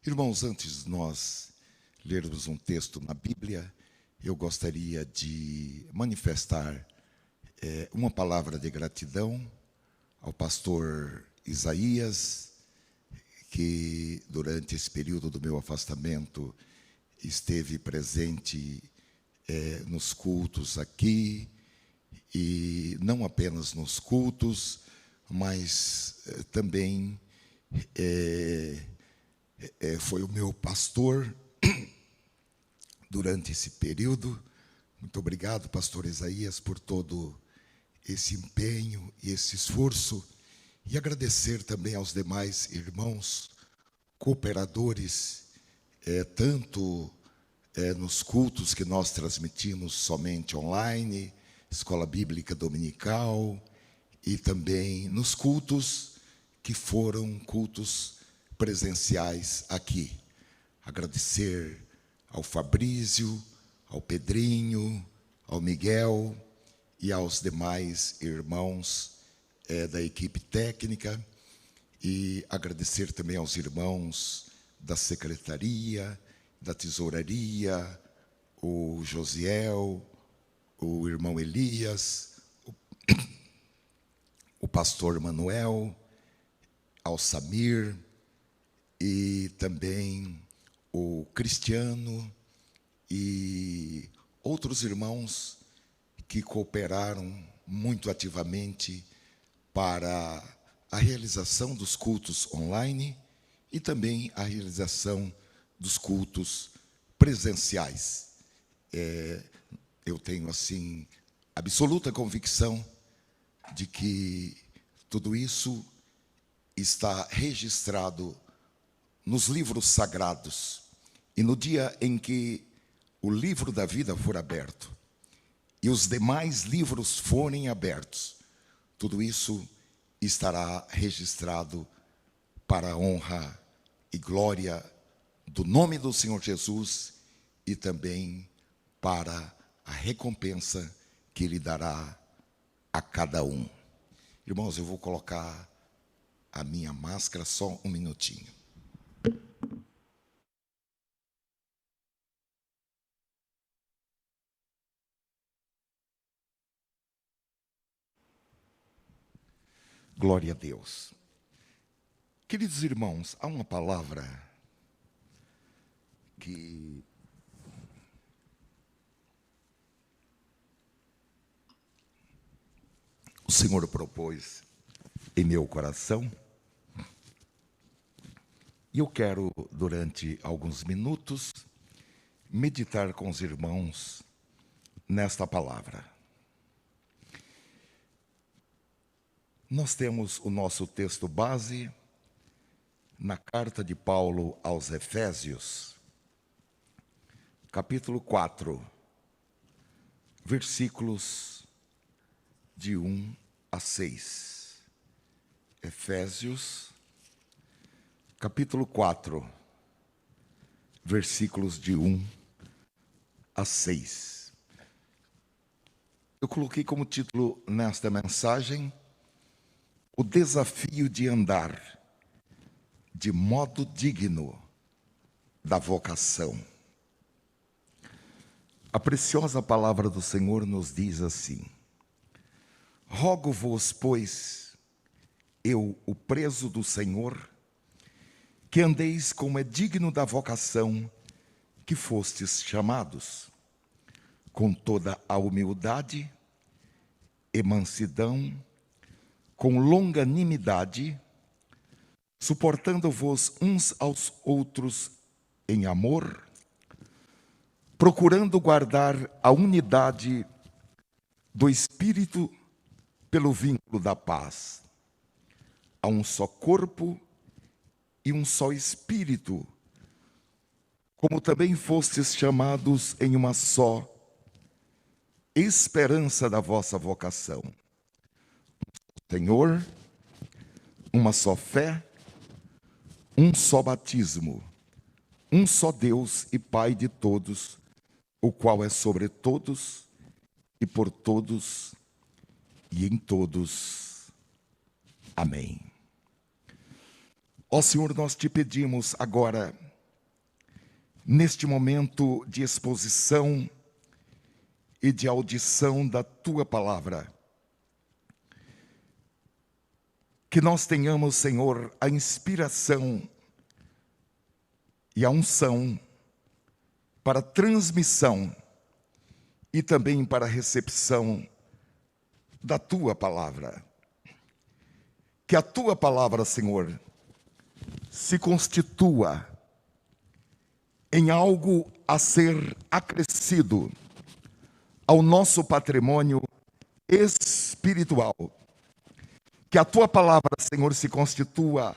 Irmãos, antes de nós lermos um texto na Bíblia, eu gostaria de manifestar uma palavra de gratidão ao pastor Isaías, que durante esse período do meu afastamento esteve presente nos cultos aqui, e não apenas nos cultos, mas também foi o meu pastor durante esse período. Muito obrigado, pastor Isaías, por todo esse empenho e esse esforço, e agradecer também aos demais irmãos cooperadores, tanto nos cultos que nós transmitimos somente online, Escola Bíblica Dominical, e também nos cultos que foram cultos presenciais aqui. Agradecer ao Fabrício, ao Pedrinho, ao Miguel e aos demais irmãos da equipe técnica, e agradecer também aos irmãos da secretaria, da tesouraria, o Josiel, o irmão Elias, o pastor Manuel, ao Samir, e também o Cristiano e outros irmãos que cooperaram muito ativamente para a realização dos cultos online e também a realização dos cultos presenciais. Eu tenho, assim, absoluta convicção de que tudo isso está registrado nos livros sagrados, e no dia em que o livro da vida for aberto e os demais livros forem abertos, tudo isso estará registrado para a honra e glória do nome do Senhor Jesus, e também para a recompensa que Ele dará a cada um. Irmãos, eu vou colocar a minha máscara só um minutinho. Glória a Deus. Queridos irmãos, há uma palavra que o Senhor propôs em meu coração, e eu quero, durante alguns minutos, meditar com os irmãos nesta palavra. Nós temos o nosso texto base na carta de Paulo aos Efésios, capítulo 4, versículos de 1 a 6. Efésios, capítulo 4, versículos de 1 a 6. Eu coloquei como título nesta mensagem: o desafio de andar de modo digno da vocação. A preciosa palavra do Senhor nos diz assim: rogo-vos, pois, eu, o preso do Senhor, que andeis como é digno da vocação que fostes chamados, com toda a humildade e mansidão, com longanimidade, suportando-vos uns aos outros em amor, procurando guardar a unidade do Espírito pelo vínculo da paz. Há um só corpo e um só Espírito, como também fostes chamados em uma só esperança da vossa vocação. Senhor, uma só fé, um só batismo, um só Deus e Pai de todos, o qual é sobre todos e por todos e em todos. Amém. Ó Senhor, nós te pedimos agora neste momento de exposição e de audição da Tua palavra. Que nós tenhamos, Senhor, a inspiração e a unção para transmissão e também para recepção da Tua palavra. Que a Tua palavra, Senhor, se constitua em algo a ser acrescido ao nosso patrimônio espiritual. Que a Tua palavra, Senhor, se constitua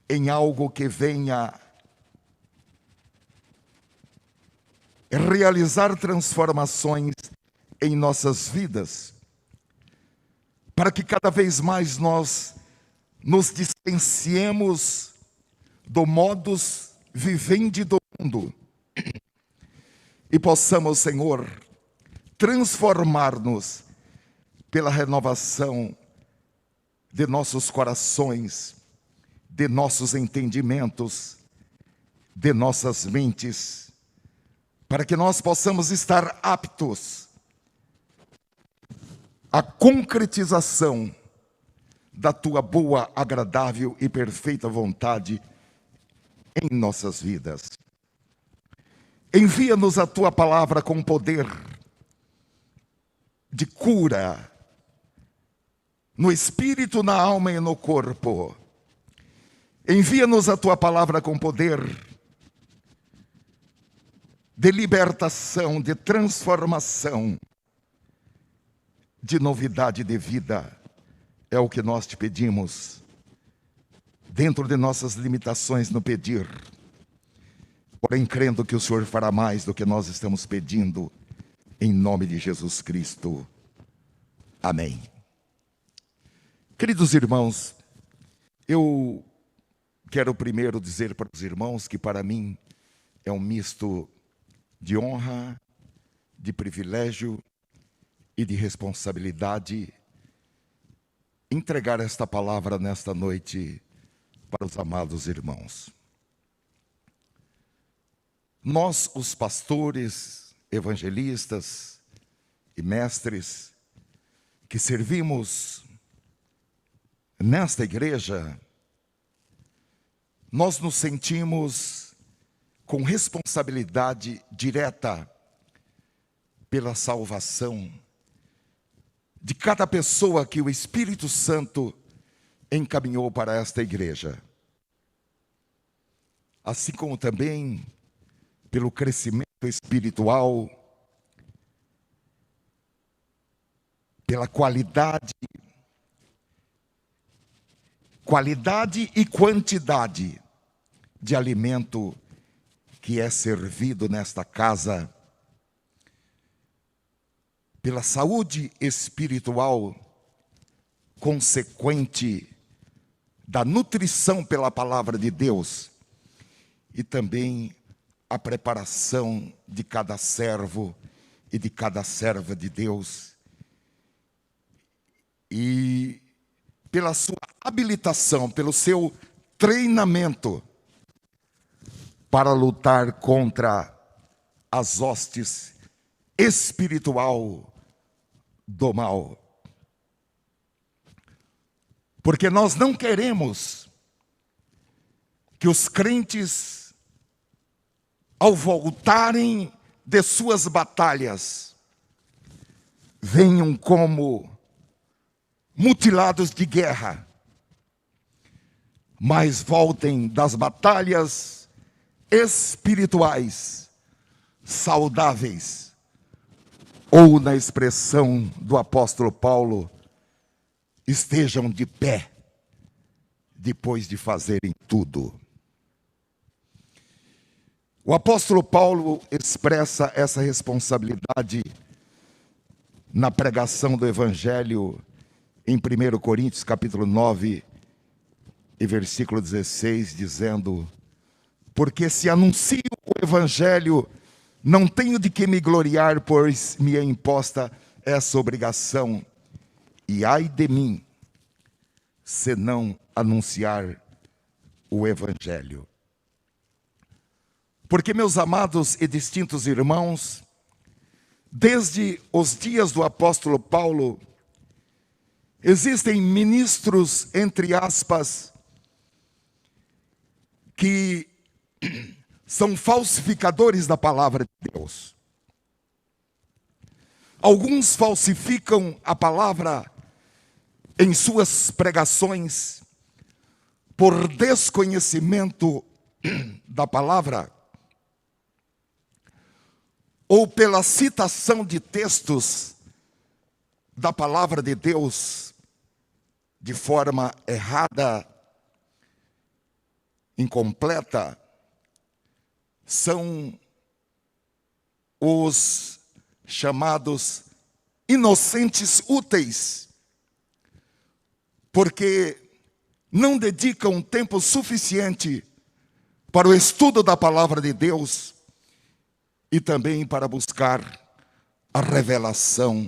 em algo que venha realizar transformações em nossas vidas, para que cada vez mais nós nos distanciemos do modus vivendi do mundo e possamos, Senhor, transformar-nos pela renovação de nossos corações, de nossos entendimentos, de nossas mentes, para que nós possamos estar aptos à concretização da Tua boa, agradável e perfeita vontade em nossas vidas. Envia-nos a Tua palavra com poder de cura, no espírito, na alma e no corpo. Envia-nos a Tua palavra com poder de libertação, de transformação, de novidade de vida. É o que nós te pedimos, dentro de nossas limitações no pedir, porém crendo que o Senhor fará mais do que nós estamos pedindo, em nome de Jesus Cristo. Amém. Queridos irmãos, eu quero primeiro dizer para os irmãos que para mim é um misto de honra, de privilégio e de responsabilidade entregar esta palavra nesta noite para os amados irmãos. Nós, os pastores, evangelistas e mestres que servimos nesta igreja, nós nos sentimos com responsabilidade direta pela salvação de cada pessoa que o Espírito Santo encaminhou para esta igreja. Assim como também pelo crescimento espiritual, pela qualidade e quantidade de alimento que é servido nesta casa, pela saúde espiritual consequente da nutrição pela palavra de Deus e também a preparação de cada servo e de cada serva de Deus e pela sua habilitação, pelo seu treinamento para lutar contra as hostes espiritual do mal. Porque nós não queremos que os crentes, ao voltarem de suas batalhas, venham como mutilados de guerra, mas voltem das batalhas espirituais, saudáveis, ou na expressão do apóstolo Paulo, estejam de pé, depois de fazerem tudo. O apóstolo Paulo expressa essa responsabilidade na pregação do Evangelho em 1 Coríntios capítulo 9 e versículo 16, dizendo: porque se anuncio o Evangelho, não tenho de que me gloriar, pois me é imposta essa obrigação. E ai de mim, se não anunciar o Evangelho. Porque, meus amados e distintos irmãos, desde os dias do apóstolo Paulo, existem ministros, entre aspas, que são falsificadores da palavra de Deus. Alguns falsificam a palavra em suas pregações por desconhecimento da palavra ou pela citação de textos da palavra de Deus de forma errada, incompleta. São os chamados inocentes úteis, porque não dedicam tempo suficiente para o estudo da palavra de Deus e também para buscar a revelação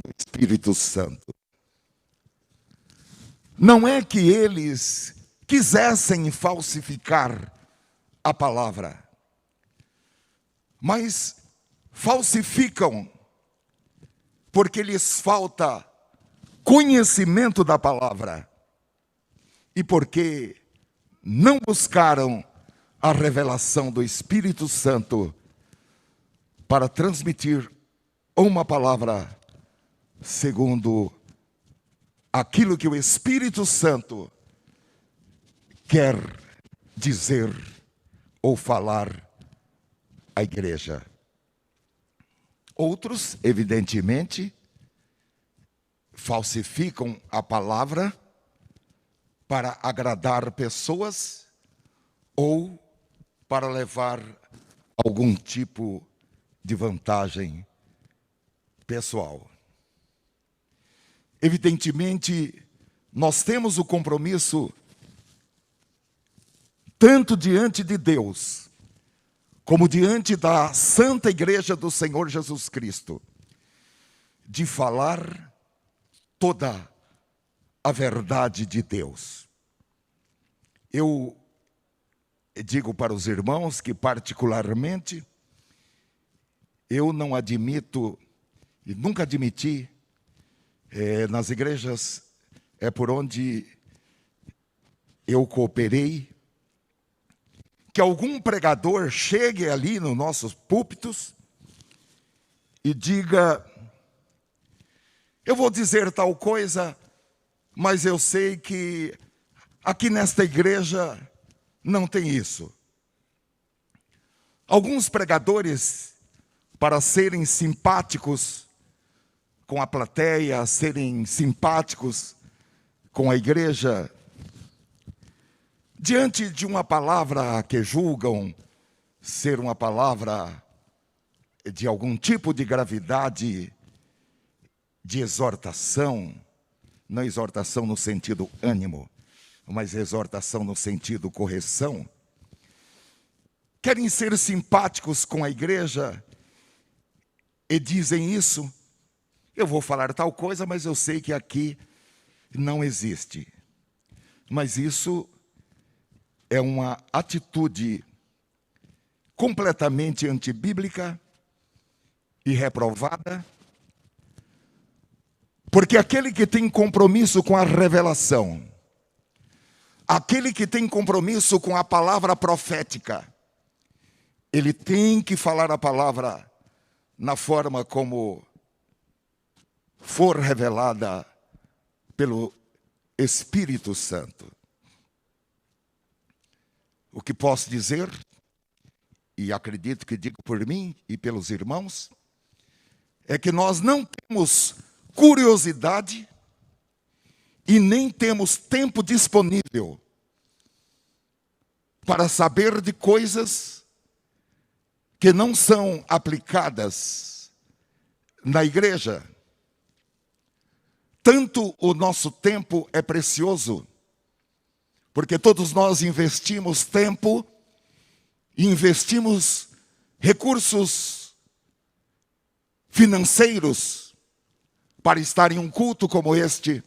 do Espírito Santo. Não é que eles quisessem falsificar a palavra, mas falsificam porque lhes falta conhecimento da palavra e porque não buscaram a revelação do Espírito Santo para transmitir uma palavra segundo aquilo que o Espírito Santo quer dizer ou falar à igreja. Outros, evidentemente, falsificam a palavra para agradar pessoas ou para levar algum tipo de vantagem pessoal. Evidentemente, nós temos o compromisso, tanto diante de Deus, como diante da Santa Igreja do Senhor Jesus Cristo, de falar toda a verdade de Deus. Eu digo para os irmãos que, particularmente, eu não admito, e nunca admiti, nas igrejas por onde eu cooperei, que algum pregador chegue ali nos nossos púlpitos e diga: eu vou dizer tal coisa, mas eu sei que aqui nesta igreja não tem isso. Alguns pregadores, para serem simpáticos com a plateia, serem simpáticos com a igreja, diante de uma palavra que julgam ser uma palavra de algum tipo de gravidade, de exortação, não exortação no sentido ânimo, mas exortação no sentido correção, querem ser simpáticos com a igreja e dizem isso: eu vou falar tal coisa, mas eu sei que aqui não existe. Mas isso é uma atitude completamente antibíblica e reprovada, porque aquele que tem compromisso com a revelação, aquele que tem compromisso com a palavra profética, ele tem que falar a palavra na forma como for revelada pelo Espírito Santo. O que posso dizer, e acredito que digo por mim e pelos irmãos, é que nós não temos curiosidade e nem temos tempo disponível para saber de coisas que não são aplicadas na igreja. Tanto o nosso tempo é precioso, porque todos nós investimos tempo e investimos recursos financeiros para estar em um culto como este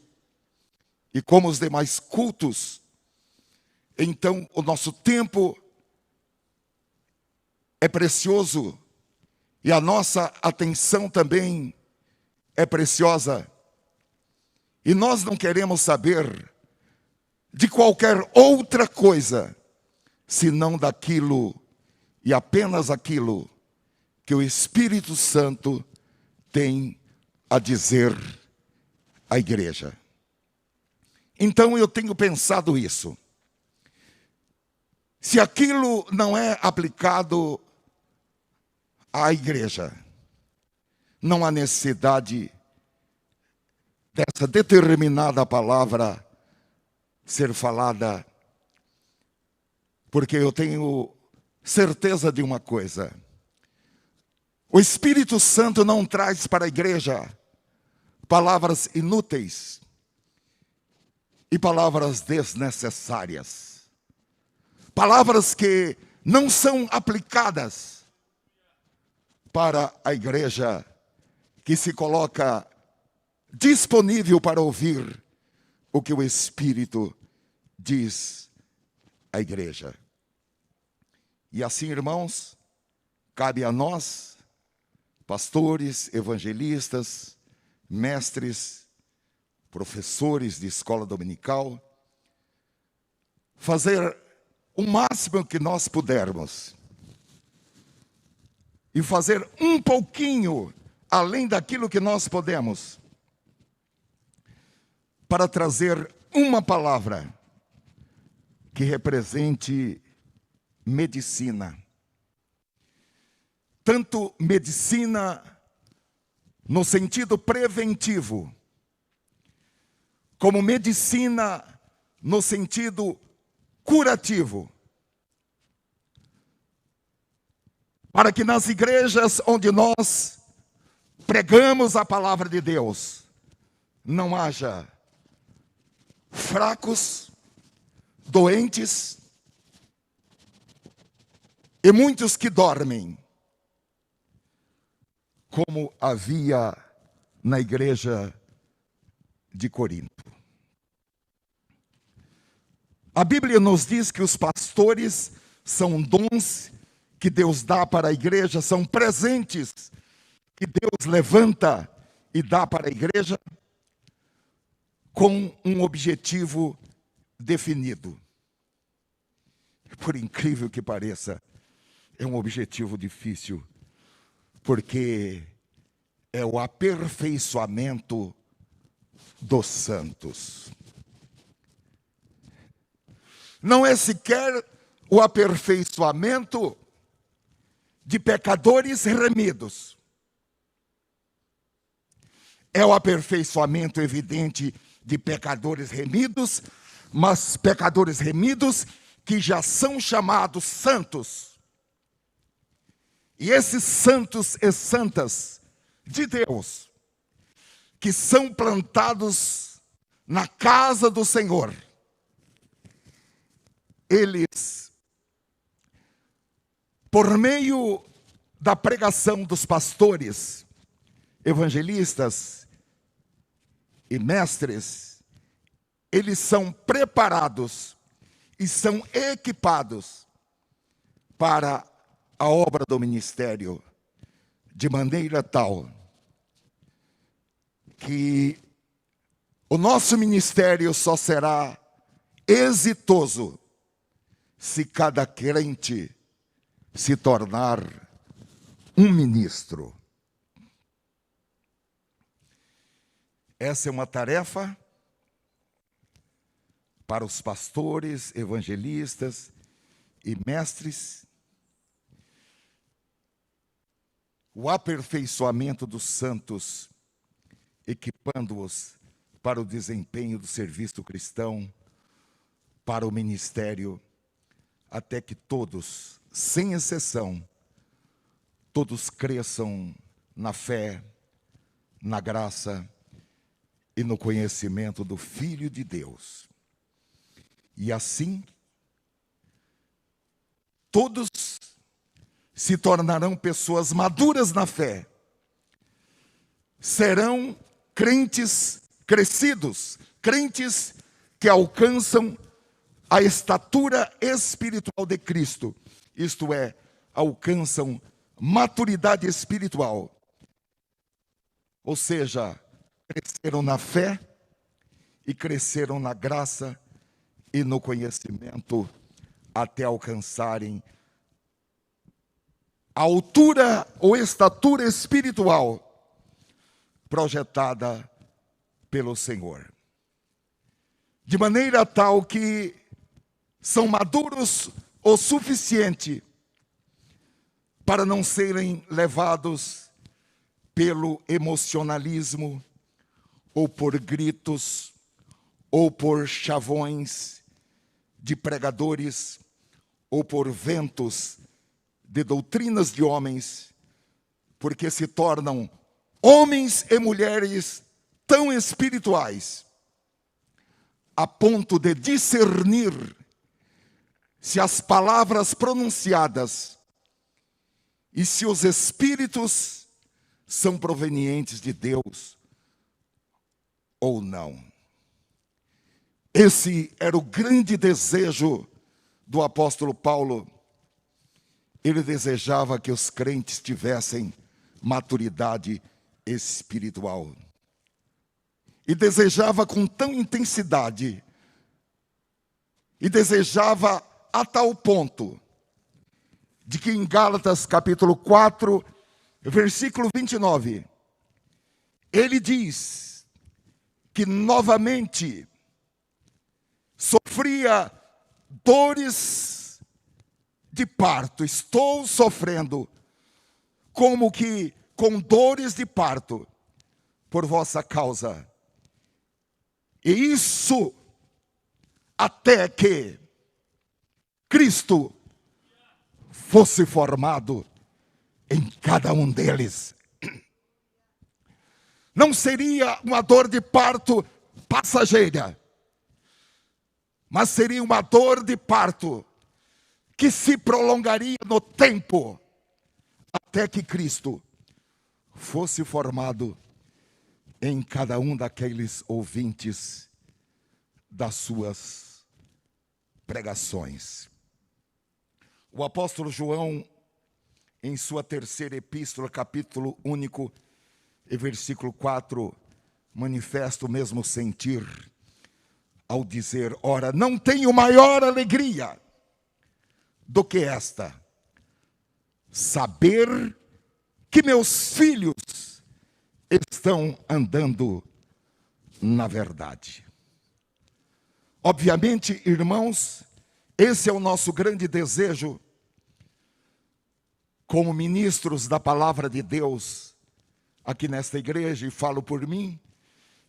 e como os demais cultos. Então, o nosso tempo é precioso e a nossa atenção também é preciosa. E nós não queremos saber de qualquer outra coisa, senão daquilo e apenas aquilo que o Espírito Santo tem a dizer à igreja. Então eu tenho pensado isso. Se aquilo não é aplicado à igreja, não há necessidade dessa determinada palavra ser falada, porque eu tenho certeza de uma coisa: o Espírito Santo não traz para a igreja palavras inúteis e palavras desnecessárias, palavras que não são aplicadas para a igreja que se coloca disponível para ouvir o que o Espírito diz à igreja. E assim, irmãos, cabe a nós, pastores, evangelistas, mestres, professores de escola dominical, fazer o máximo que nós pudermos e fazer um pouquinho além daquilo que nós podemos, para trazer uma palavra que represente medicina. Tanto medicina no sentido preventivo, como medicina no sentido curativo. Para que nas igrejas onde nós pregamos a palavra de Deus, não haja fracos, doentes e muitos que dormem, como havia na igreja de Corinto. A Bíblia nos diz que os pastores são dons que Deus dá para a igreja, são presentes que Deus levanta e dá para a igreja com um objetivo definido. Por incrível que pareça, é um objetivo difícil, porque é o aperfeiçoamento dos santos. Não é sequer o aperfeiçoamento de pecadores remidos. É o aperfeiçoamento evidente de pecadores remidos, mas pecadores remidos que já são chamados santos. E esses santos e santas de Deus, que são plantados na casa do Senhor, eles, por meio da pregação dos pastores, evangelistas e mestres, eles são preparados e são equipados para a obra do ministério, de maneira tal que o nosso ministério só será exitoso se cada crente se tornar um ministro. Essa é uma tarefa para os pastores, evangelistas e mestres. O aperfeiçoamento dos santos, equipando-os para o desempenho do serviço cristão, para o ministério, até que todos, sem exceção, todos cresçam na fé, na graça e no conhecimento do Filho de Deus. E assim, todos se tornarão pessoas maduras na fé, serão crentes crescidos, crentes que alcançam a estatura espiritual de Cristo, isto é, alcançam maturidade espiritual, ou seja, cresceram na fé e cresceram na graça e no conhecimento, até alcançarem a altura ou estatura espiritual projetada pelo Senhor. De maneira tal que são maduros o suficiente para não serem levados pelo emocionalismo, ou por gritos, ou por chavões de pregadores, ou por ventos de doutrinas de homens, porque se tornam homens e mulheres tão espirituais, a ponto de discernir se as palavras pronunciadas e se os espíritos são provenientes de Deus ou não. Esse era o grande desejo do apóstolo Paulo. Ele desejava que os crentes tivessem maturidade espiritual. E desejava com tão intensidade, e desejava a tal ponto, de que em Gálatas capítulo 4, versículo 29, ele diz que novamente sofria dores de parto. Estou sofrendo como que com dores de parto por vossa causa. E isso até que Cristo fosse formado em cada um deles. Não seria uma dor de parto passageira, mas seria uma dor de parto que se prolongaria no tempo, até que Cristo fosse formado em cada um daqueles ouvintes das suas pregações. O apóstolo João, em sua terceira epístola, capítulo único, e versículo 4, manifesta o mesmo sentir, ao dizer: ora, não tenho maior alegria do que esta, saber que meus filhos estão andando na verdade. Obviamente, irmãos, esse é o nosso grande desejo, como ministros da palavra de Deus, aqui nesta igreja, e falo por mim,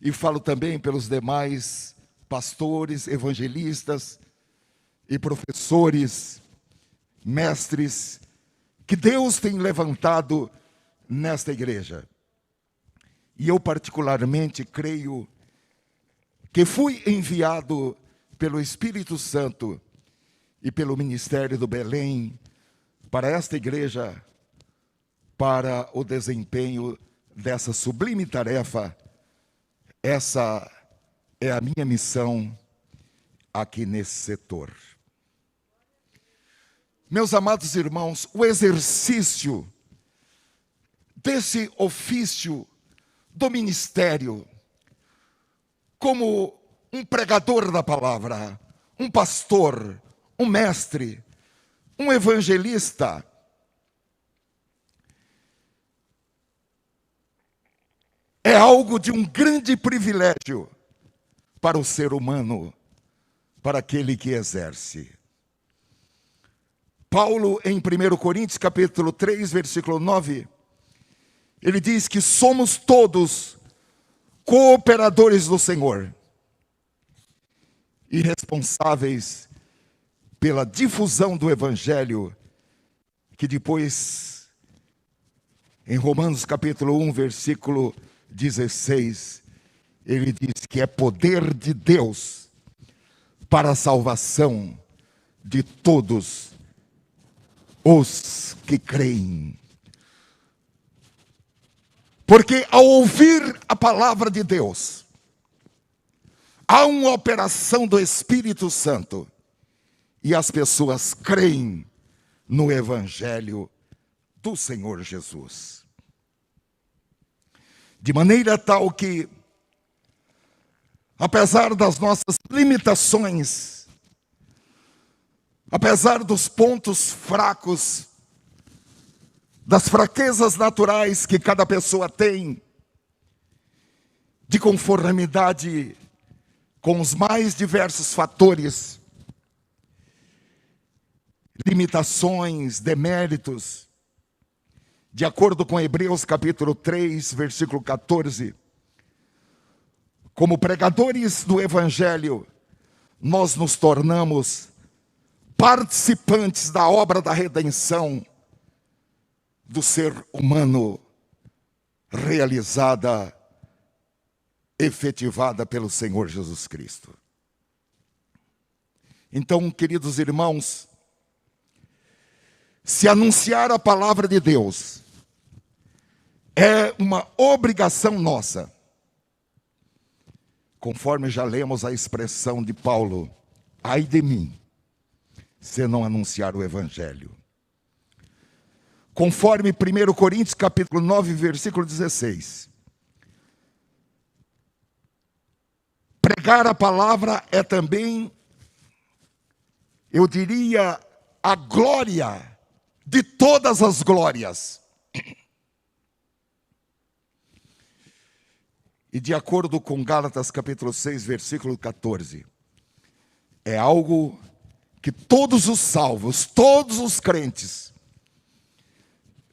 e falo também pelos demais pastores, evangelistas e professores, mestres, que Deus tem levantado nesta igreja. E eu particularmente creio que fui enviado pelo Espírito Santo e pelo Ministério do Belém para esta igreja, para o desempenho dessa sublime tarefa. Essa é a minha missão aqui nesse setor. Meus amados irmãos, o exercício desse ofício do ministério, como um pregador da palavra, um pastor, um mestre, um evangelista, é algo de um grande privilégio para o ser humano, para aquele que exerce. Paulo, em 1 Coríntios, capítulo 3, versículo 9, ele diz que somos todos cooperadores do Senhor e responsáveis pela difusão do Evangelho, que depois, em Romanos capítulo 1, versículo 16, ele diz que é poder de Deus para a salvação de todos os que creem. Porque ao ouvir a palavra de Deus, há uma operação do Espírito Santo, e as pessoas creem no Evangelho do Senhor Jesus. De maneira tal que, apesar das nossas limitações, apesar dos pontos fracos, das fraquezas naturais que cada pessoa tem, de conformidade com os mais diversos fatores, limitações, deméritos, de acordo com Hebreus capítulo 3, versículo 14, como pregadores do Evangelho, nós nos tornamos participantes da obra da redenção do ser humano, realizada, efetivada pelo Senhor Jesus Cristo. Então, queridos irmãos, se anunciar a palavra de Deus é uma obrigação nossa, conforme já lemos a expressão de Paulo, ai de mim, se não anunciar o Evangelho. Conforme 1 Coríntios capítulo 9, versículo 16. Pregar a palavra é também, eu diria, a glória de todas as glórias. E de acordo com Gálatas capítulo 6, versículo 14, é algo que todos os salvos, todos os crentes,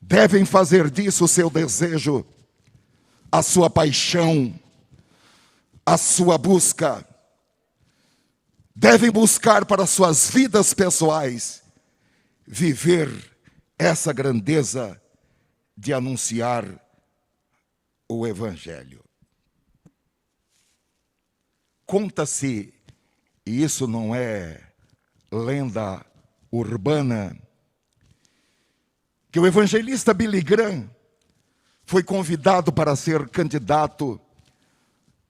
devem fazer disso o seu desejo, a sua paixão, a sua busca. Devem buscar para suas vidas pessoais viver essa grandeza de anunciar o Evangelho. Conta-se, e isso não é lenda urbana, que o evangelista Billy Graham foi convidado para ser candidato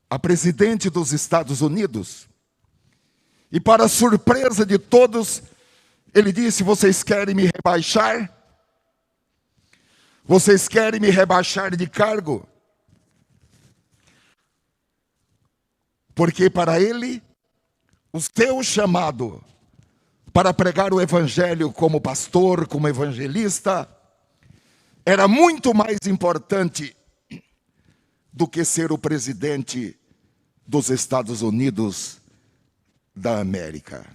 a presidente dos Estados Unidos. E para surpresa de todos, ele disse: vocês querem me rebaixar? Vocês querem me rebaixar de cargo? Porque para ele, o seu chamado para pregar o Evangelho como pastor, como evangelista, era muito mais importante do que ser o presidente dos Estados Unidos da América.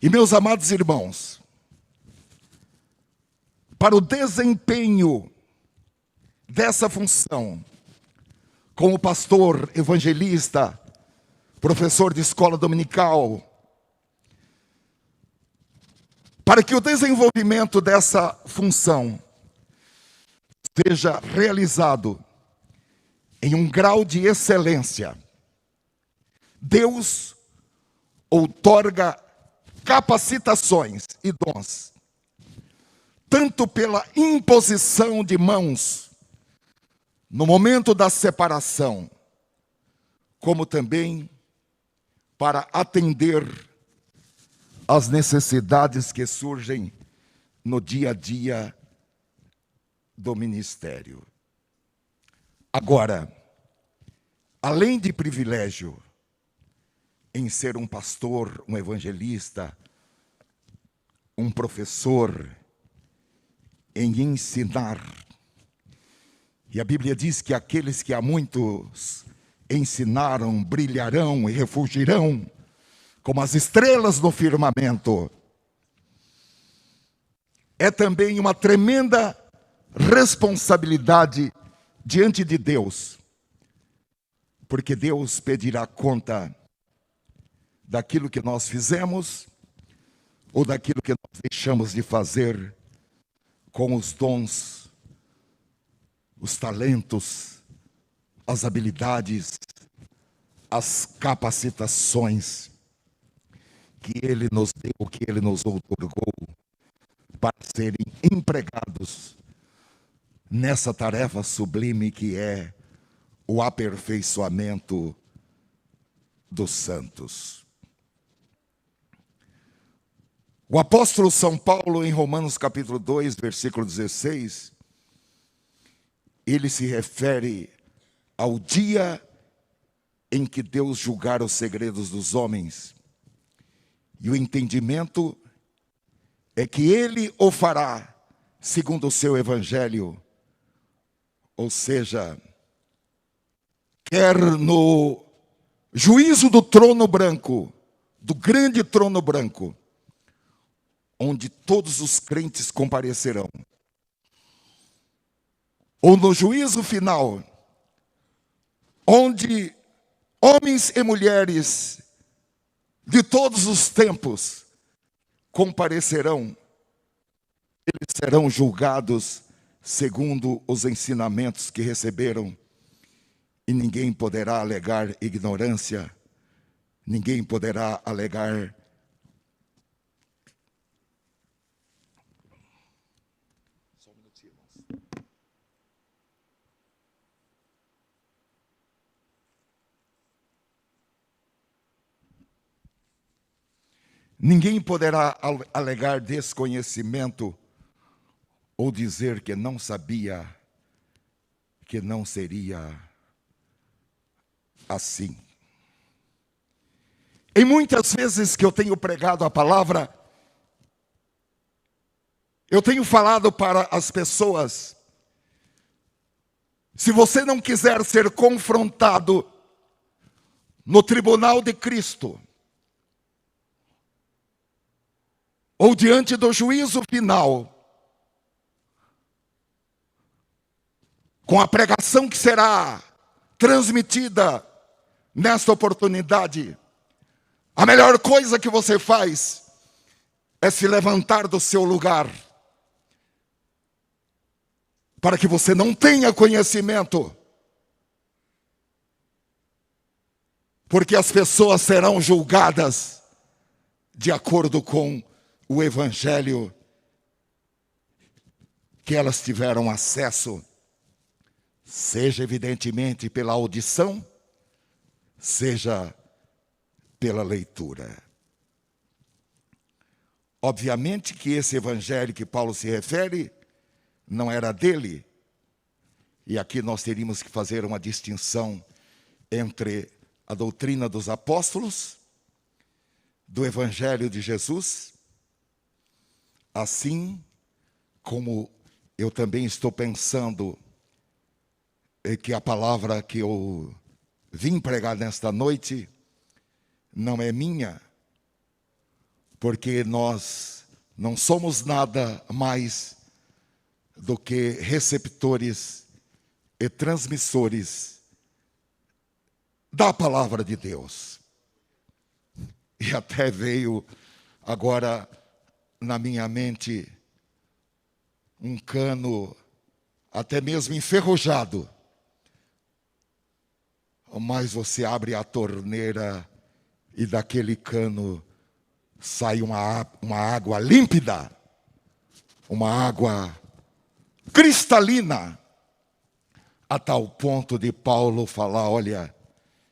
E meus amados irmãos, para o desempenho dessa função, como pastor, evangelista, professor de escola dominical, para que o desenvolvimento dessa função seja realizado em um grau de excelência, Deus outorga capacitações e dons, tanto pela imposição de mãos no momento da separação, como também para atender às necessidades que surgem no dia a dia do ministério. Agora, além de privilégio em ser um pastor, um evangelista, um professor, em ensinar, e a Bíblia diz que aqueles que há muitos ensinaram brilharão e refulgirão como as estrelas no firmamento. É também uma tremenda responsabilidade diante de Deus, porque Deus pedirá conta daquilo que nós fizemos ou daquilo que nós deixamos de fazer com os dons, os talentos, as habilidades, as capacitações que Ele nos deu, que Ele nos outorgou para serem empregados nessa tarefa sublime que é o aperfeiçoamento dos santos. O apóstolo São Paulo, em Romanos capítulo 2, versículo 16, ele se refere ao dia em que Deus julgar os segredos dos homens. E o entendimento é que ele o fará segundo o seu evangelho. Ou seja, quer no juízo do trono branco, do grande trono branco, onde todos os crentes comparecerão, ou no juízo final, onde homens e mulheres de todos os tempos comparecerão, eles serão julgados segundo os ensinamentos que receberam, e ninguém poderá alegar ignorância, ninguém poderá alegar ninguém poderá alegar desconhecimento ou dizer que não sabia, que não seria assim. E muitas vezes que eu tenho pregado a palavra, eu tenho falado para as pessoas: se você não quiser ser confrontado no tribunal de Cristo, ou diante do juízo final, com a pregação que será transmitida nesta oportunidade, a melhor coisa que você faz é se levantar do seu lugar, para que você não tenha conhecimento, porque as pessoas serão julgadas de acordo com o evangelho que elas tiveram acesso, seja evidentemente pela audição, seja pela leitura. Obviamente que esse evangelho que Paulo se refere não era dele, e aqui nós teríamos que fazer uma distinção entre a doutrina dos apóstolos, do evangelho de Jesus, assim como eu também estou pensando que a palavra que eu vim pregar nesta noite não é minha, porque nós não somos nada mais do que receptores e transmissores da palavra de Deus. E até veio agora na minha mente um cano até mesmo enferrujado, mas você abre a torneira e daquele cano sai uma água límpida, uma água cristalina, a tal ponto de Paulo falar: olha,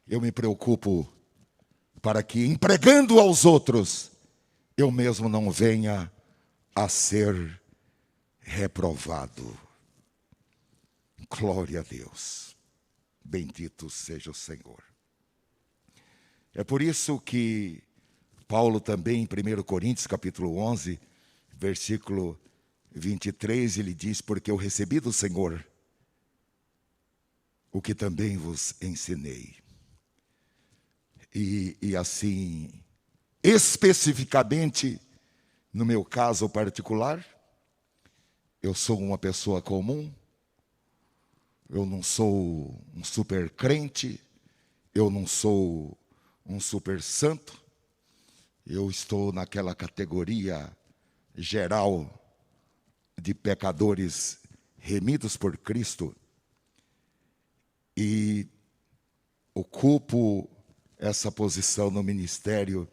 eu me preocupo para que, empregando aos outros, eu mesmo não venha a ser reprovado. Glória a Deus. Bendito seja o Senhor. É por isso que Paulo também, em 1 Coríntios capítulo 11, versículo 23, ele diz: porque eu recebi do Senhor o que também vos ensinei. E assim, especificamente, no meu caso particular, eu sou uma pessoa comum, eu não sou um super crente, eu não sou um super santo, eu estou naquela categoria geral de pecadores remidos por Cristo e ocupo essa posição no ministério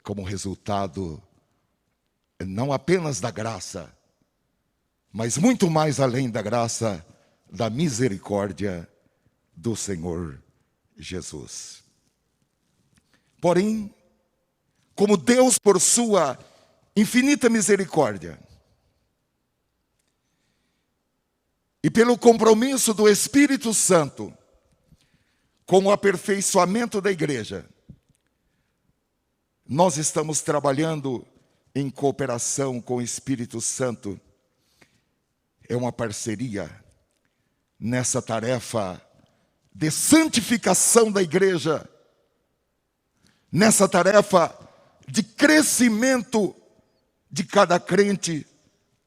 como resultado não apenas da graça, mas muito mais além da graça, da misericórdia do Senhor Jesus. Porém, como Deus, por sua infinita misericórdia, e pelo compromisso do Espírito Santo com o aperfeiçoamento da igreja, nós estamos trabalhando em cooperação com o Espírito Santo. É uma parceria nessa tarefa de santificação da igreja, nessa tarefa de crescimento de cada crente,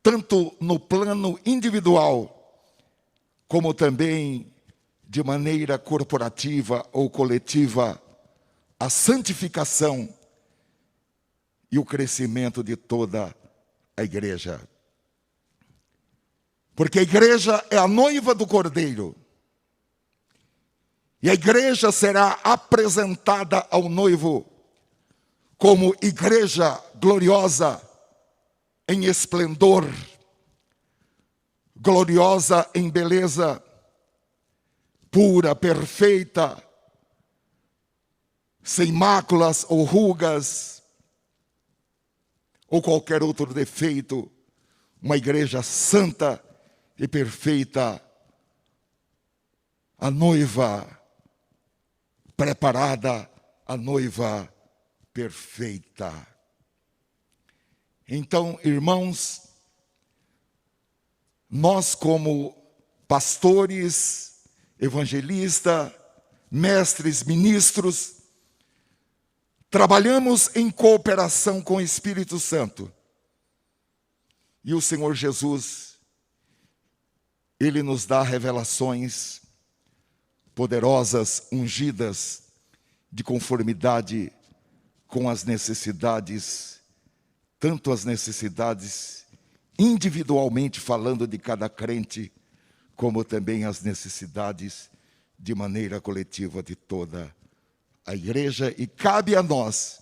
tanto no plano individual, como também de maneira corporativa ou coletiva, a santificação e o crescimento de toda a igreja. Porque a igreja é a noiva do Cordeiro. E a igreja será apresentada ao noivo como igreja gloriosa em esplendor, gloriosa em beleza, pura, perfeita, sem máculas ou rugas, ou qualquer outro defeito, uma igreja santa e perfeita, a noiva preparada, a noiva perfeita. Então, irmãos, nós como pastores, evangelistas, mestres, ministros, trabalhamos em cooperação com o Espírito Santo. E o Senhor Jesus, Ele nos dá revelações poderosas, ungidas, de conformidade com as necessidades, tanto as necessidades individualmente falando de cada crente, como também as necessidades de maneira coletiva de toda a igreja. E cabe a nós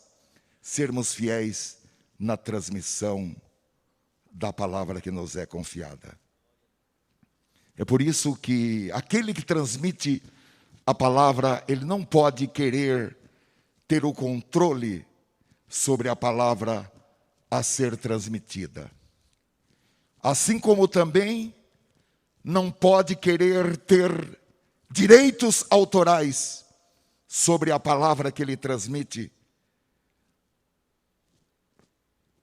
sermos fiéis na transmissão da palavra que nos é confiada. É por isso que aquele que transmite a palavra, ele não pode querer ter o controle sobre a palavra a ser transmitida. Assim como também não pode querer ter direitos autorais sobre a palavra que ele transmite.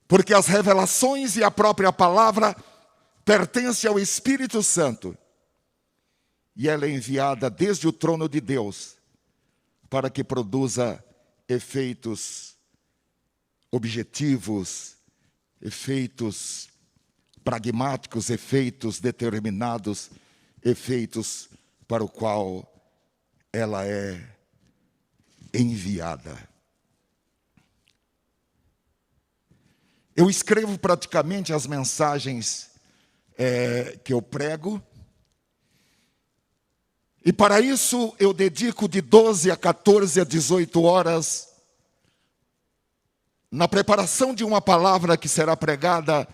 Porque as revelações e a própria palavra pertencem ao Espírito Santo. E ela é enviada desde o trono de Deus para que produza efeitos objetivos, efeitos pragmáticos, efeitos determinados, efeitos para o qual ela é enviada. Eu escrevo praticamente as mensagens que eu prego, e para isso eu dedico de 12 a 14 a 18 horas na preparação de uma palavra que será pregada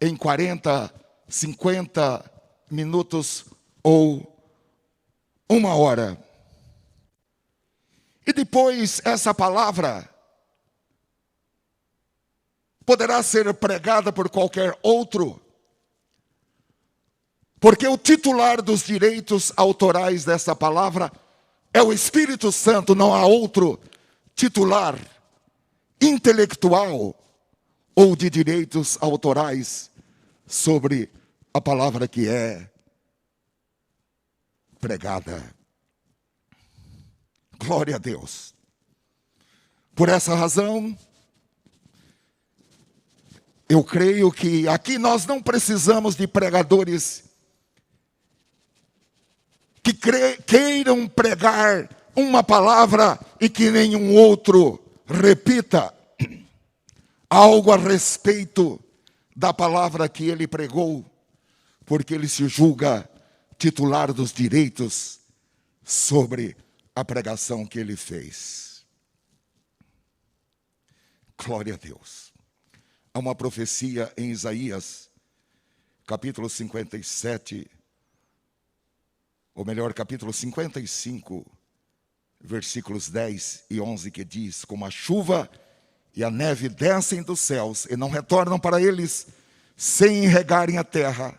em 40, 50 minutos ou 1 hora. E depois essa palavra poderá ser pregada por qualquer outro, porque o titular dos direitos autorais dessa palavra é o Espírito Santo, não há outro titular intelectual ou de direitos autorais sobre a palavra que é pregada. Glória a Deus. Por essa razão, eu creio que aqui nós não precisamos de pregadores que queiram pregar uma palavra e que nenhum outro repita algo a respeito da palavra que ele pregou, porque ele se julga titular dos direitos sobre a pregação que ele fez. Glória a Deus. Há uma profecia em Isaías, capítulo 57, ou melhor, capítulo 55, versículos 10 e 11, que diz: como a chuva e a neve descem dos céus e não retornam para eles sem regarem a terra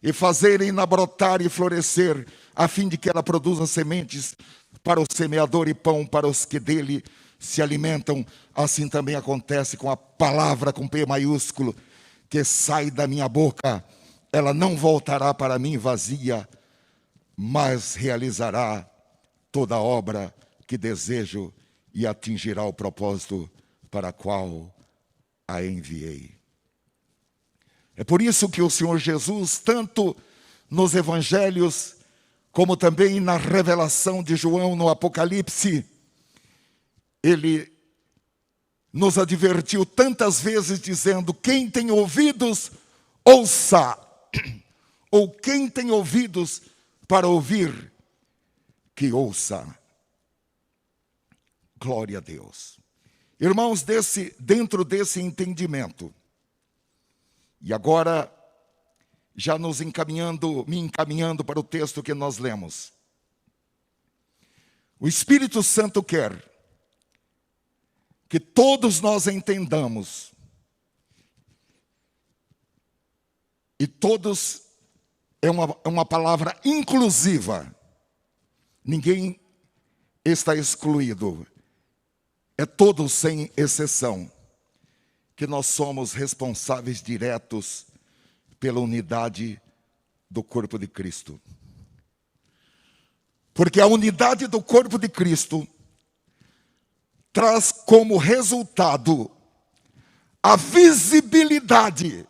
e fazerem-na brotar e florescer, a fim de que ela produza sementes para o semeador e pão para os que dele se alimentam, assim também acontece com a palavra com P maiúsculo, que sai da minha boca. Ela não voltará para mim vazia, mas realizará toda a obra que desejo e atingirá o propósito para a qual a enviei. É por isso que o Senhor Jesus, tanto nos evangelhos, como também na revelação de João no Apocalipse, ele nos advertiu tantas vezes dizendo: quem tem ouvidos, ouça. Ou quem tem ouvidos para ouvir, que ouça. Glória a Deus. Irmãos, dentro desse entendimento, e agora já me encaminhando para o texto que nós lemos. O Espírito Santo quer que todos nós entendamos, e todos é uma palavra inclusiva, ninguém está excluído, é todos sem exceção, que nós somos responsáveis diretos pela unidade do corpo de Cristo. Porque a unidade do corpo de Cristo traz como resultado a visibilidade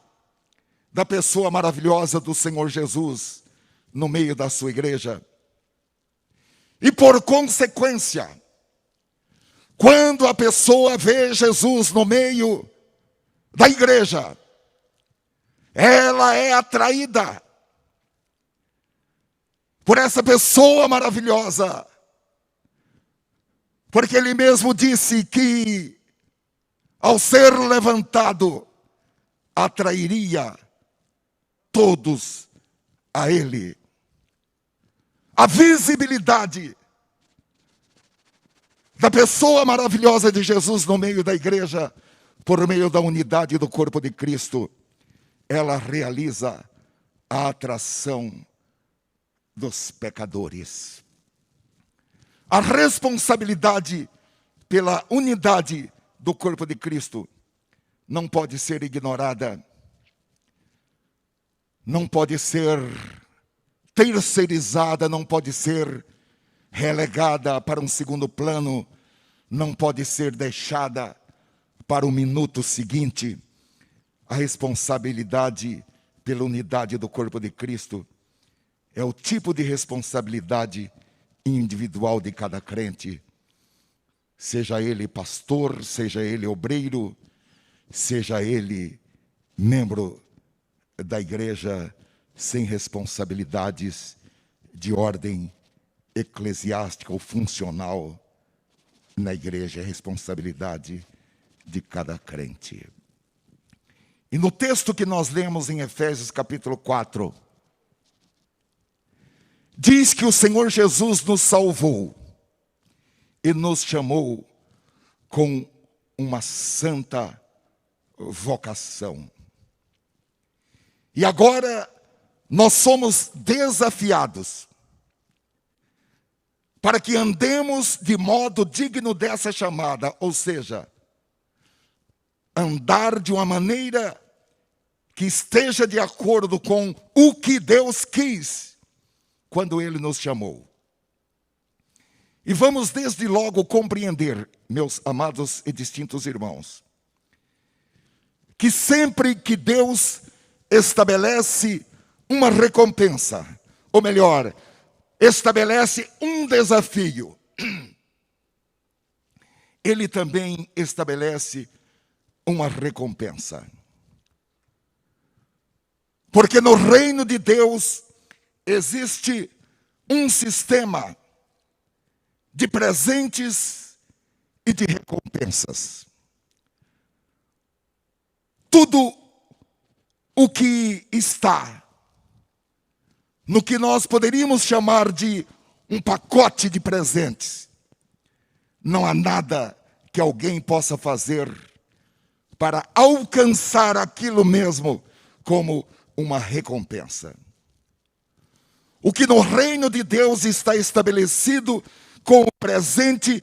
da pessoa maravilhosa do Senhor Jesus no meio da sua igreja. E por consequência, quando a pessoa vê Jesus no meio da igreja, ela é atraída por essa pessoa maravilhosa. Porque ele mesmo disse que, ao ser levantado, atrairia todos a ele. A visibilidade da pessoa maravilhosa de Jesus no meio da igreja, por meio da unidade do corpo de Cristo, ela realiza a atração dos pecadores. A responsabilidade pela unidade do corpo de Cristo não pode ser ignorada, não pode ser terceirizada, não pode ser relegada para um segundo plano, não pode ser deixada para o minuto seguinte. A responsabilidade pela unidade do corpo de Cristo é o tipo de responsabilidade individual de cada crente, seja ele pastor, seja ele obreiro, seja ele membro da igreja, sem responsabilidades de ordem eclesiástica ou funcional na igreja, é responsabilidade de cada crente. E no texto que nós lemos em Efésios capítulo 4, diz que o Senhor Jesus nos salvou e nos chamou com uma santa vocação. E agora nós somos desafiados para que andemos de modo digno dessa chamada, ou seja, andar de uma maneira que esteja de acordo com o que Deus quis quando Ele nos chamou. E vamos desde logo compreender, meus amados e distintos irmãos, que sempre que Deus estabelece uma recompensa, ou melhor, estabelece um desafio, Ele também estabelece uma recompensa. Porque no reino de Deus existe um sistema de presentes e de recompensas. Tudo o que está no que nós poderíamos chamar de um pacote de presentes, não há nada que alguém possa fazer para alcançar aquilo mesmo como uma recompensa. O que no reino de Deus está estabelecido como presente,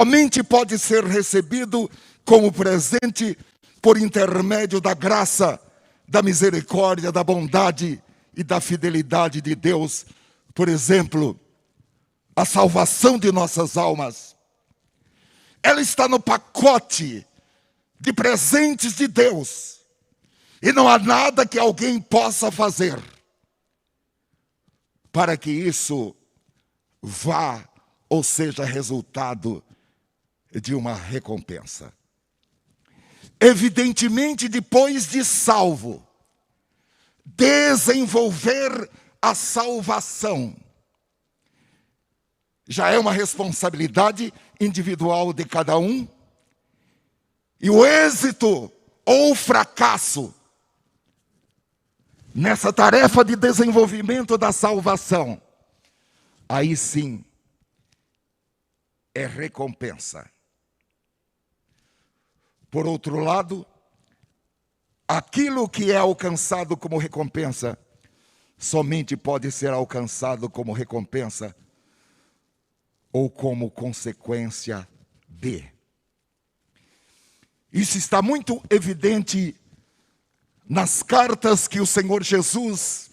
somente pode ser recebido como presente por intermédio da graça, da misericórdia, da bondade e da fidelidade de Deus. Por exemplo, a salvação de nossas almas. Ela está no pacote de presentes de Deus. E não há nada que alguém possa fazer para que isso vá ou seja resultado de uma recompensa. Evidentemente, depois de salvo, desenvolver a salvação já é uma responsabilidade individual de cada um. E o êxito ou o fracasso nessa tarefa de desenvolvimento da salvação, aí sim é recompensa. Por outro lado, aquilo que é alcançado como recompensa somente pode ser alcançado como recompensa ou como consequência de. Isso está muito evidente nas cartas que o Senhor Jesus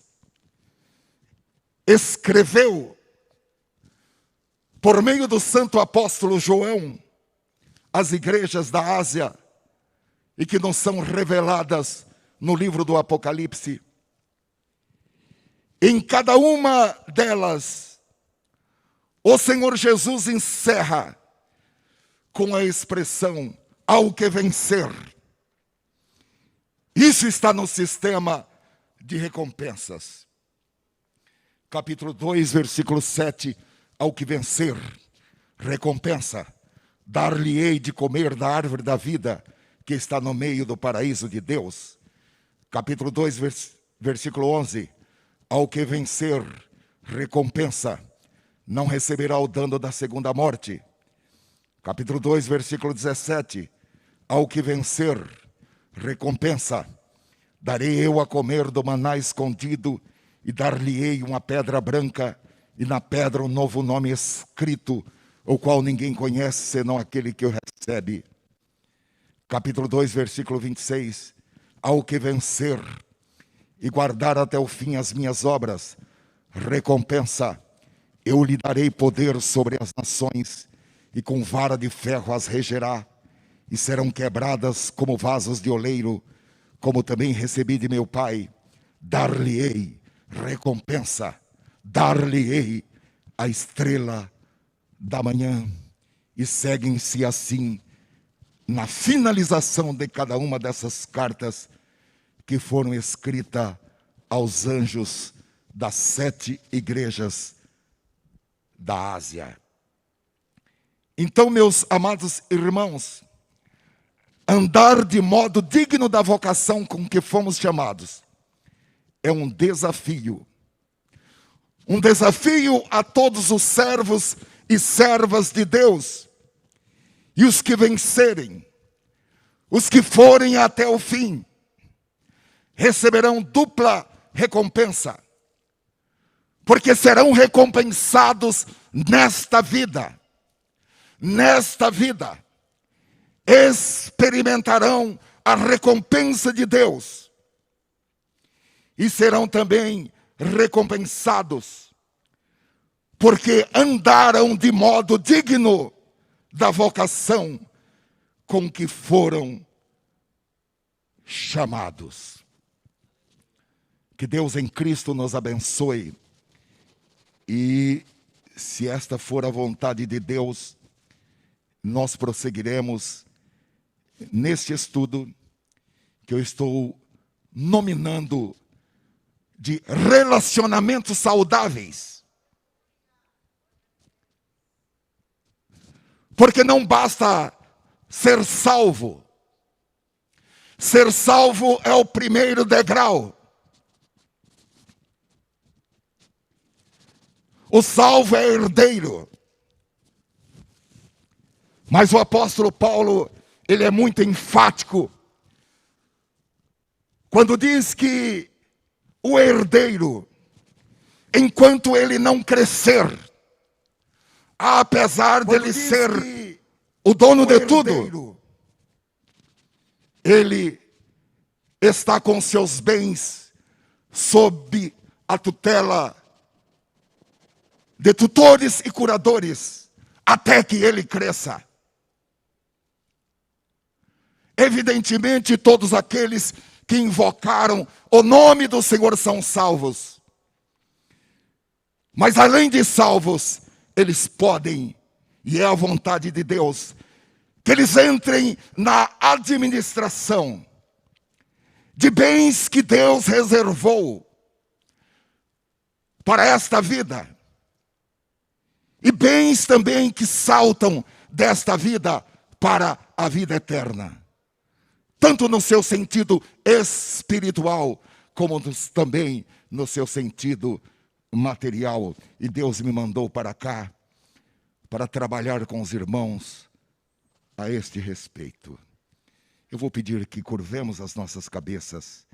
escreveu por meio do santo apóstolo João às igrejas da Ásia e que não são reveladas no livro do Apocalipse. Em cada uma delas, o Senhor Jesus encerra com a expressão ao que vencer. Isso está no sistema de recompensas. Capítulo 2, versículo 7, ao que vencer, recompensa, dar-lhe-ei de comer da árvore da vida, que está no meio do paraíso de Deus. Capítulo 2, versículo 11, ao que vencer, recompensa, não receberá o dano da segunda morte. Capítulo 2, versículo 17, ao que vencer, recompensa, darei eu a comer do maná escondido e dar-lhe-ei uma pedra branca e na pedra um novo nome escrito, o qual ninguém conhece senão aquele que o recebe. Capítulo 2, versículo 26, ao que vencer e guardar até o fim as minhas obras, recompensa, eu lhe darei poder sobre as nações e com vara de ferro as regerá e serão quebradas como vasos de oleiro, como também recebi de meu Pai, dar-lhe-ei recompensa, dar-lhe-ei a estrela da manhã. E seguem-se assim na finalização de cada uma dessas cartas que foram escritas aos anjos das 7 igrejas da Ásia. Então, meus amados irmãos, andar de modo digno da vocação com que fomos chamados é um desafio. Um desafio a todos os servos e servas de Deus. E os que vencerem, os que forem até o fim, receberão dupla recompensa. Porque serão recompensados nesta vida. Nesta vida, experimentarão a recompensa de Deus. E serão também recompensados, porque andaram de modo digno da vocação com que foram chamados. Que Deus em Cristo nos abençoe. E se esta for a vontade de Deus, nós prosseguiremos neste estudo que eu estou nominando de relacionamentos saudáveis. Porque não basta ser salvo. Ser salvo é o primeiro degrau. O salvo é herdeiro. Mas o apóstolo Paulo, ele é muito enfático quando diz que o herdeiro, enquanto ele não crescer, apesar dele ser o dono de tudo, ele está com seus bens sob a tutela de tutores e curadores, até que ele cresça. Evidentemente, todos aqueles que invocaram o nome do Senhor são salvos. Mas além de salvos, eles podem, e é a vontade de Deus, que eles entrem na administração de bens que Deus reservou para esta vida. E bens também que saltam desta vida para a vida eterna. Tanto no seu sentido espiritual, como também no seu sentido material. E Deus me mandou para cá, para trabalhar com os irmãos a este respeito. Eu vou pedir que curvemos as nossas cabeças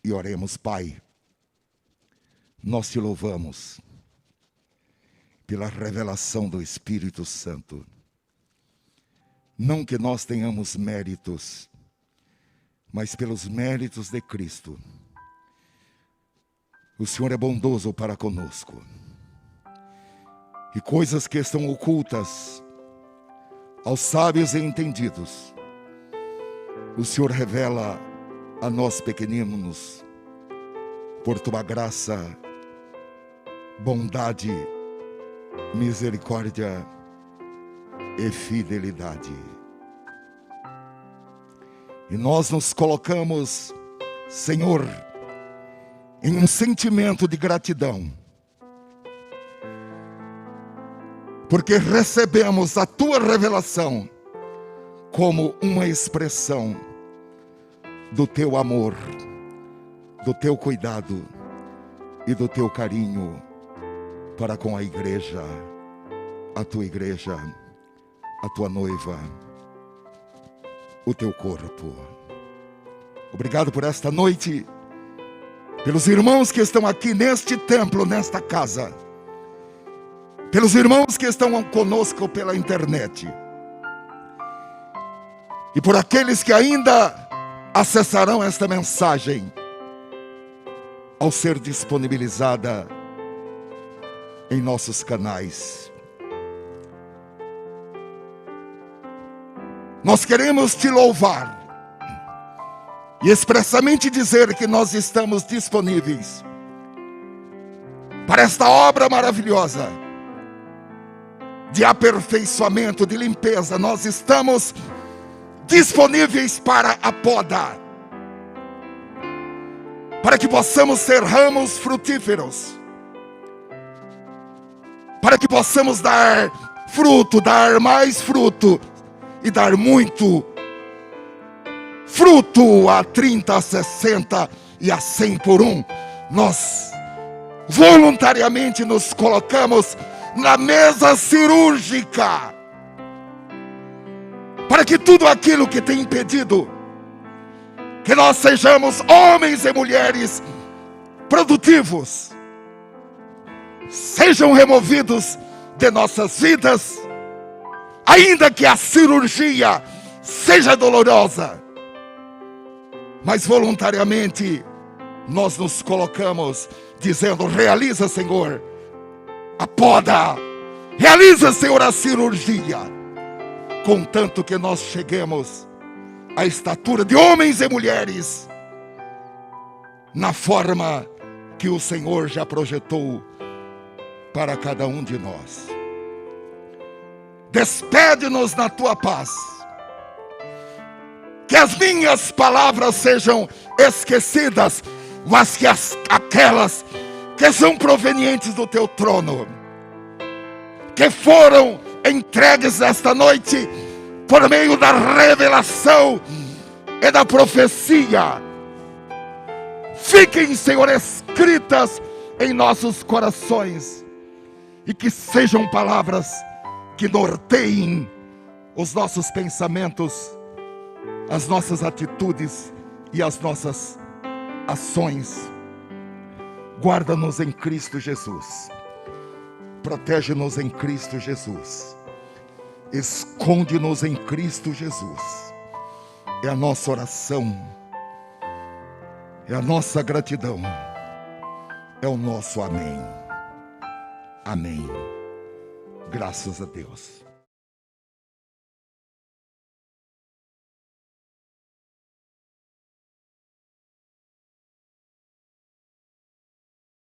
e oremos. Pai, nós te louvamos pela revelação do Espírito Santo. Não que nós tenhamos méritos, mas pelos méritos de Cristo. O Senhor é bondoso para conosco. E coisas que estão ocultas aos sábios e entendidos, o Senhor revela a nós pequeninos, por tua graça, bondade, misericórdia e fidelidade. E nós nos colocamos, Senhor, em um sentimento de gratidão, porque recebemos a tua revelação como uma expressão do teu amor, do teu cuidado e do teu carinho para com a igreja, a tua noiva, o teu corpo. Obrigado por esta noite, pelos irmãos que estão aqui neste templo, nesta casa, pelos irmãos que estão conosco pela internet, e por aqueles que ainda acessarão esta mensagem ao ser disponibilizada em nossos canais. Nós queremos te louvar e expressamente dizer que nós estamos disponíveis para esta obra maravilhosa de aperfeiçoamento, de limpeza. Nós estamos disponíveis para a poda, para que possamos ser ramos frutíferos, para que possamos dar fruto, dar mais fruto e dar muito fruto, a 30, a 60 e a 100 por um. Nós voluntariamente nos colocamos na mesa cirúrgica, para que tudo aquilo que tem impedido que nós sejamos homens e mulheres produtivos sejam removidos de nossas vidas, ainda que a cirurgia seja dolorosa, mas voluntariamente nós nos colocamos dizendo: realiza, Senhor, a poda, realiza, Senhor, a cirurgia, contanto que nós cheguemos à estatura de homens e mulheres na forma que o Senhor já projetou para cada um de nós. Despede-nos na tua paz, que as minhas palavras sejam esquecidas, mas que aquelas que são provenientes do teu trono, que foram entregues esta noite por meio da revelação e da profecia, fiquem, Senhor, escritas em nossos corações, e que sejam palavras que norteiem os nossos pensamentos, as nossas atitudes e as nossas ações. Guarda-nos em Cristo Jesus. Protege-nos em Cristo Jesus. Esconde-nos em Cristo Jesus. É a nossa oração, é a nossa gratidão, é o nosso amém. Amém. Graças a Deus.